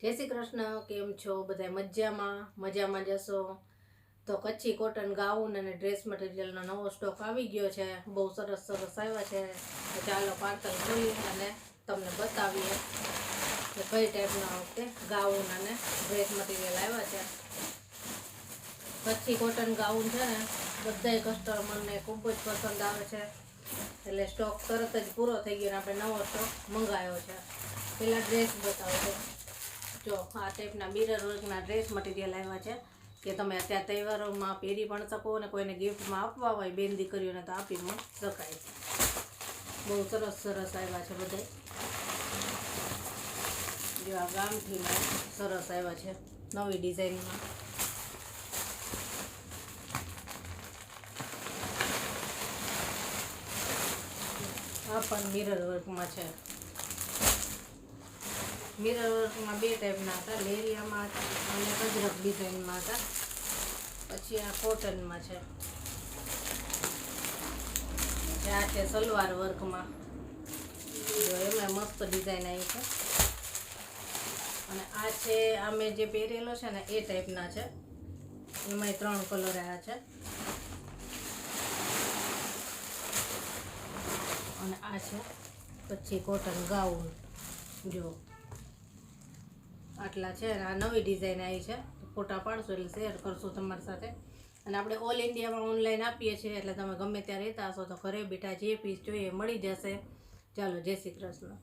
जय श्री कृष्ण। केम छो बधाय? मजामां जशो। तो कच्ची कॉटन गाउन अने ड्रेस मटीरियलनो नवो स्टॉक आवी गयो छे। बहु सरस सरस आव्या छे। तो चालो पार्सल खोली अने तमने बतावीए के कई टाइपना वखते गाउन अने ड्रेस मटीरियल आव्या छे। कच्ची कॉटन गाउन छे ने बधाय कस्टमरने खूब ज पसंद आवे छे, એટલે સ્ટોક તરત જ પૂરો થઈ ગયો ને આપણે નવો સ્ટોક મંગાવ્યો છે। પેલા ડ્રેસ બતાવો છો। જો આ ટાઈપના મિરર વર્કના ડ્રેસ મટીરિયલ આવ્યા છે કે તમે અત્યારે તહેવારોમાં પહેરી પણ શકો અને કોઈને ગિફ્ટમાં આપવા હોય બેન દીકરીઓને તો આપી પણ શકાય। બહુ સરસ સરસ આવ્યા છે બધાય। જો આ ગામઠીમાં સરસ આવ્યા છે નવી ડિઝાઇનમાં। आ पण मिरर वर्क में है। मिरर वर्क में बे टाइपना था, लेरिया में अने अजरक डिजाइन में था। पछी आ कॉटन में है। आ छे सलवार वर्क में, जो एमां मस्त डिजाइन आई है। अने आ छे आमे जे पहेरेलो छे ने ए टाइपना छे, एमांय 3 कलर आया छे। અને આ છે કચ્છી કોટન ગાઉન। જો આટલા છે અને આ નવી ડિઝાઇન આવી છે। ફોટા પાડશો એટલે શેર કરશું તમારી સાથે। અને આપણે ઓલ ઇન્ડિયામાં ઓનલાઈન આપીએ છીએ એટલે તમે ગમે ત્યાં રહેતા હશો તો ઘરે બેઠા જે પીસ જોઈએ મળી જશે। ચાલો, જય શ્રી કૃષ્ણ।